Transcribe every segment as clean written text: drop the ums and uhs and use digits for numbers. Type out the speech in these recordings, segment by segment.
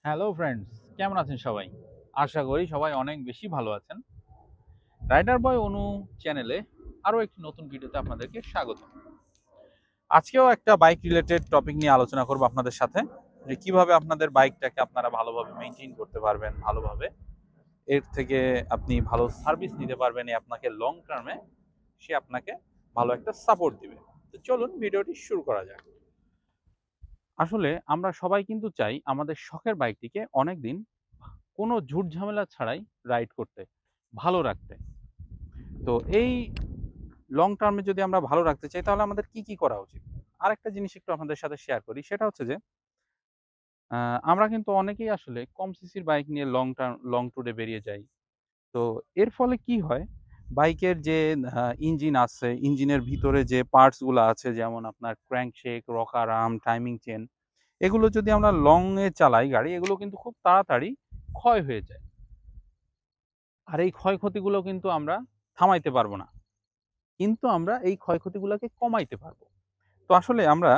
Hello friends, কেমন আছেন সবাই? আশা করি সবাই অনেক বেশি ভালো আছেন। রাইডার বয় অনু চ্যানেলে আরো একটি নতুন ভিডিওতে আপনাদেরকে স্বাগত। আজকেও একটা বাইক রিলেটেড টপিক নিয়ে আলোচনা করব আপনাদের সাথে, যে কিভাবে আপনাদের বাইকটাকে আপনারা ভালোভাবে মেইনটেইন করতে পারবেন, ভালোভাবে এর থেকে আপনি ভালো সার্ভিস নিতে পারবেন, আপনাকে লং টার্মে সে আপনাকে ভালো একটা সাপোর্ট দিবে। তো চলুন ভিডিওটি শুরু করা যাক। আসলে আমরা সবাই কিন্তু চাই আমাদের শখের বাইকটিকে অনেকদিন কোনো ঝুট ঝামেলা ছাড়াই রাইড করতে, ভালো রাখতে। তো এই লং টার্মে যদি আমরা ভালো রাখতে চাই তাহলে আমাদের কি কি করা উচিত? আরেকটা জিনিস একটু আপনাদের সাথে শেয়ার করি, সেটা হচ্ছে যে আমরা কিন্তু অনেকেই আসলে কম সিসির বাইক নিয়ে লং ট্যুরে বেরিয়ে যাই। তো এর ফলে কি হয়, বাইকের যে ইঞ্জিন আছে, ইঞ্জিনের ভিতরে যে পার্টস গুলো আছে, যেমন আপনার ক্র্যাঙ্কশেক, রকার আর্ম, টাইমিং চেন, এগুলো যদি আমরা লং এ চালাই গাড়ি, এগুলো কিন্তু খুব তাড়াতাড়ি ক্ষয় হয়ে যায়। আর এই ক্ষয়ক্ষতিগুলো কিন্তু আমরা থামাইতে পারবো না। কিন্তু আমরা এই ক্ষয়ক্ষতিগুলোকে কমাইতে পারবো। তো আসলে আমরা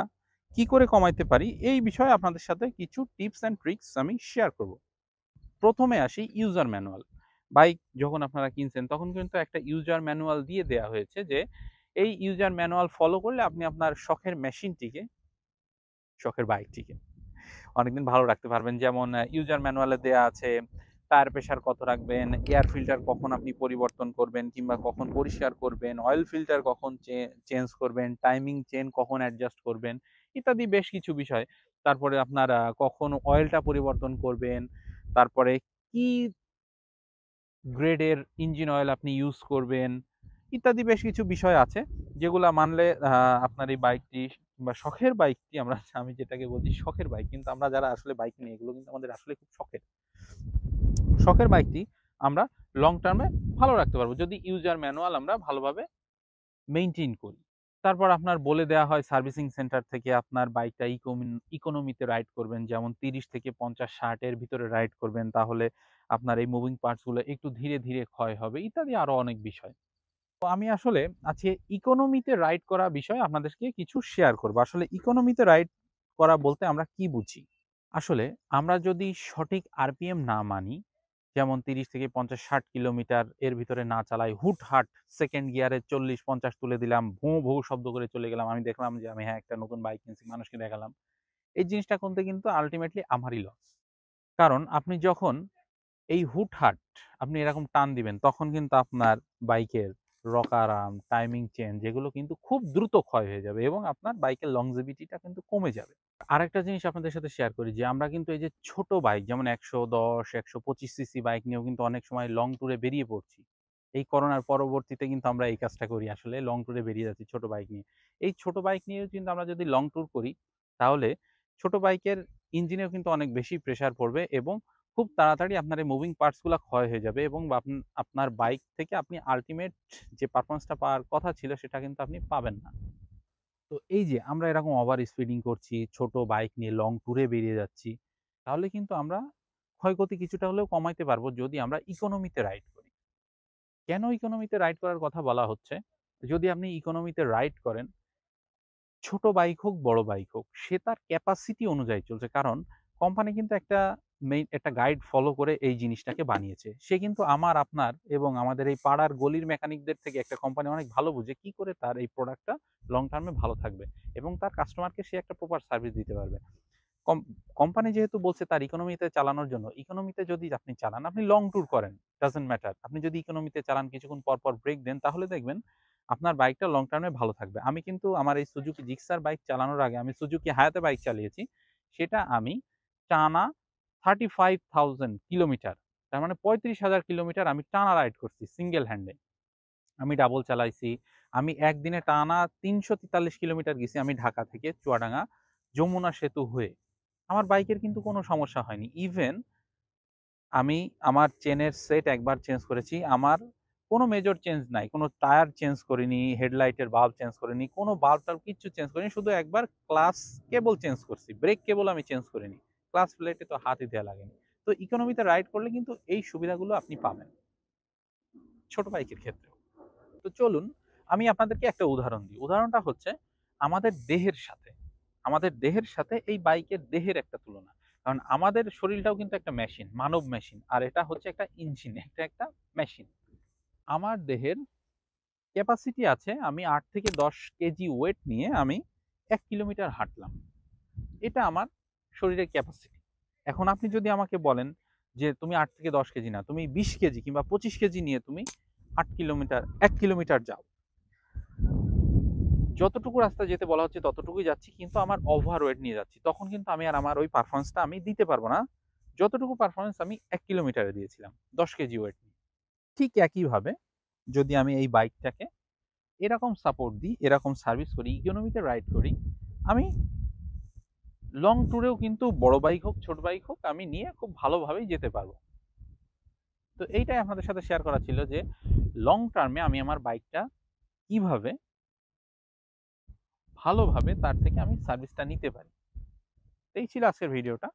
কি করে কমাইতে পারি, এই বিষয়ে আপনাদের সাথে কিছু টিপস অ্যান্ড ট্রিক্স আমি শেয়ার করব। প্রথমে আসি ইউজার ম্যানুয়াল। বাইক যখন আপনারা কিনছেন তখন কিন্তু একটা ইউজার ম্যানুয়াল দিয়ে দেয়া হয়েছে, যে এই ইউজার ম্যানুয়াল ফলো করলে আপনি আপনার শখের মেশিনটিকে, শখের বাইকটিকে অনেকদিন ভালো রাখতে পারবেন। যেমন ইউজার ম্যানুয়ালে দেয়া আছে টায়ার প্রেশার কত রাখবেন, এয়ার ফিল্টার কখন আপনি পরিবর্তন করবেন কিংবা কখন পরিষ্কার করবেন, অয়েল ফিল্টার কখন চেঞ্জ করবেন, টাইমিং চেন কখন অ্যাডজাস্ট করবেন, ইত্যাদি বেশ কিছু বিষয়। তারপরে আপনার কখন অয়েলটা পরিবর্তন করবেন, তারপরে কি গ্রেডের ইঞ্জিন অয়েল আপনি ইউজ করবেন, ইত্যাদি বেশ কিছু বিষয় আছে যেগুলা মানলে আপনার এই বাইকটি বা শখের বাইকটি, আমি যেটাকে বলছি শখের বাইক, কিন্তু আমরা যারা আসলে বাইক নিই এগুলো কিন্তু আমাদের আসলে খুব শখের। শখের বাইকটি আমরা লং টার্মে ভালো রাখতে পারবো যদি ইউজার ম্যানুয়াল আমরা ভালোভাবে মেইনটেইন করি। তারপর আপনার বলে দেওয়া হয় সার্ভিসিং সেন্টার থেকে আপনার বাইকটা ইকোনমিতে রাইড করবেন, যেমন 30 থেকে 50-60 এর ভিতরে রাইড করবেন, তাহলে আপনার এই মুভিং পার্টস গুলো একটু ধীরে ধীরে ক্ষয় হবে, ইত্যাদি আরো অনেক বিষয়। তো আমি আসলে আজকে ইকোনমিতে রাইড করা বিষয়ে আপনাদেরকে কিছু শেয়ার করব। আসলে ইকোনমিতে রাইড করা বলতে আমরা কি বুঝি? আসলে আমরা যদি সঠিক আরপিএম না মানি, যেমন 30 থেকে 50-60 কিলোমিটার এর ভিতরে না চালাই, হুটহাট সেকেন্ড গিয়ারে 40-50 তুলে দিলাম, ভোঁ ভোঁ শব্দ করে চলে গেলাম, আমি দেখলাম যে আমি একটা নতুন বাইক কিনছি, মানুষকে দেখালাম, এই জিনিসটা করতে কিন্তু আলটিমেটলি আমারই লস। কারণ আপনি যখন এই হুটহাট আপনি এরকম টান দিবেন, তখন কিন্তু আপনার বাইকের রকার আর্ম, টাইমিং চেন, যেগুলো কিন্তু খুব দ্রুত ক্ষয় হয়ে যাবে এবং আপনার বাইকের লংজিভিটিটা কিন্তু কমে যাবে। আরেকটা জিনিস আপনাদের সাথে শেয়ার করি, যে আমরা কিন্তু এই যে ছোট বাইক যেমন ১১০, ১২৫ সিসি বাইক নিয়েও কিন্তু অনেক সময় লং ট্যুরে বেরিয়ে পড়ছি। এই করোনার পরবর্তীতে কিন্তু আমরা এই কাজটা করি, আসলে লং ট্যুরে বেরিয়ে যাচ্ছি ছোট বাইক নিয়ে। এই ছোট বাইক নিয়েও কিন্তু আমরা যদি লং ট্যুর করি, তাহলে ছোট বাইকের ইঞ্জিনেও কিন্তু অনেক বেশি প্রেশার পড়বে এবং খুব তাড়াতাড়ি আপনার এই মুভিং পার্টস গুলা ক্ষয় হয়ে যাবে এবং আপনার বাইক থেকে আপনি আল্টিমেট যে পারফরম্যান্সটা পাওয়ার কথা ছিল সেটা কিন্তু আপনি পাবেন না। তো এই যে আমরা এরকম ওভার স্পিডিং করছি, ছোট বাইক নিয়ে লং ট্যুরে বেরিয়ে যাচ্ছি, তাহলে কিন্তু আমরা ক্ষয়ক্ষতি কিছুটা হলেও কমাইতে পারবো যদি আমরা ইকোনমিতে রাইড করি। কেন ইকোনমিতে রাইড করার কথা বলা হচ্ছে? যদি আপনি ইকোনমিতে রাইড করেন, ছোট বাইক হোক, বড় বাইক হোক, সে তার ক্যাপাসিটি অনুযায়ী চলছে। কারণ কোম্পানি কিন্তু একটা গাইড ফলো করে এই জিনিসটাকে বানিয়েছে। সে কিন্তু আমার, আপনার এবং আমাদের এই পাড়ার গলির মেকানিকদের থেকে একটা কোম্পানি অনেক ভালো বুঝে কি করে তার এই প্রোডাক্টটা লং টার্মে ভালো থাকবে এবং তার কাস্টমারকে সে একটা প্রপার সার্ভিস দিতে পারবে। কম কোম্পানি যেহেতু বলছে তার ইকোনমিতে চালানোর জন্য, ইকোনমিতে যদি আপনি চালান, আপনি লং ট্যুর করেন, ডাজন্ট ম্যাটার। আপনি যদি ইকোনমিতে চালান, কিছুক্ষণ পর, পর ব্রেক দেন, তাহলে দেখবেন আপনার বাইকটা লং টার্মে ভালো থাকবে। আমি কিন্তু আমার এই সুজুকি জিক্সার বাইক চালানোর আগে আমি সুজুকি হায়াতে বাইক চালিয়েছি। সেটা আমি টানা 35,000 কিলোমিটার, তার মানে 35,000 কিলোমিটার আমি টানা রাইড করছি সিঙ্গেল হ্যান্ডে। আমি ডাবল চালাইছি। আমি একদিনে টানা ৩৪৩ কিলোমিটার গেছি আমি ঢাকা থেকে চুয়াডাঙ্গা যমুনা সেতু হয়ে। আমার বাইকের কিন্তু কোনো সমস্যা হয়নি। ইভেন আমি আমার চেনের সেট একবার চেঞ্জ করেছি। আমার কোনো মেজর চেঞ্জ নাই। কোনো টায়ার চেঞ্জ করিনি, হেডলাইটের বাল্ব চেঞ্জ করিনি, কোনো বাল্ব-টাল্ব কিচ্ছু চেঞ্জ করিনি। শুধু একবার ক্লাচ কেবল চেঞ্জ করছি। ব্রেক কেবল আমি চেঞ্জ করিনি। ক্লাচ প্লেটে তো হাতই দেয়া লাগেনি। তো ইকোনমিতে রাইড করলে কিন্তু এই সুবিধাগুলো আপনি পাবেন, ছোট বাইকের ক্ষেত্রেও। তো চলুন আমি আপনাদেরকে একটা উদাহরণ দিই। উদাহরণটা হচ্ছে আমাদের দেহের সাথে। আমাদের দেহের সাথে এই বাইকের দেহের একটা তুলনা। কারণ আমাদের শরীরটাও কিন্তু একটা মেশিন, মানব মেশিন। আর এটা হচ্ছে একটা ইঞ্জিন, একটা মেশিন। আমার দেহের ক্যাপাসিটি আছে আমি ৮ থেকে ১০ কেজি ওয়েট নিয়ে আমি ১ কিলোমিটার হাঁটলাম। এটা আমার শরীরের ক্যাপাসিটি। এখন আপনি যদি আমাকে বলেন যে তুমি ৮ থেকে ১০ কেজি না, তুমি ২০ কেজি কিংবা ২৫ কেজি নিয়ে তুমি ৮ কিলোমিটার ১ কিলোমিটার যাও। যতটুকু রাস্তা যেতে বলা হচ্ছে ততটুকুই যাচ্ছি, কিন্তু আমার ওভারওয়েট নিয়ে যাচ্ছি। তখন কিন্তু আমি আর আমার ওই পারফরম্যান্সটা আমি দিতে পারব না। যতটুকু পারফরম্যান্স আমি ১ কিলোমিটারে দিয়েছিলাম ১০ কেজি ওয়েট নিয়ে। ঠিক একইভাবে যদি আমি এই বাইকটাকে এরকম সাপোর্ট দিই, এরকম সার্ভিস করি, ইকোনমিতে রাইড করি, আমি লং ট্যুরেও কিন্তু বড় বাইক হোক, ছোট বাইক হোক আমি নিয়ে খুব ভালোভাবেই যেতে পারবো। তো এইটাই আপনাদের সাথে শেয়ার করা ছিল যে লং টার্মে আমি আমার বাইকটা কিভাবে ভালোভাবে তার থেকে আমি সার্ভিসটা নিতে পারি। এই ছিল আজকের ভিডিওটা।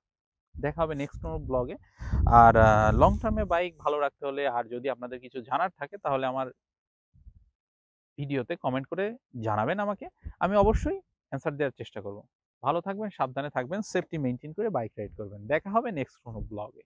দেখা হবে নেক্সট কোনো ব্লগে। আর লং টার্মে বাইক ভালো রাখতে হলে আর যদি আপনাদের কিছু জানার থাকে তাহলে আমার ভিডিওতে কমেন্ট করে জানাবেন আমাকে। আমি অবশ্যই অ্যান্সার দেওয়ার চেষ্টা করব। ভালো থাকবেন, সাবধানে থাকবেন, সেফটি মেইনটেইন করে বাইক রাইড করবেন। দেখা হবে নেক্সট কোনো ব্লগে।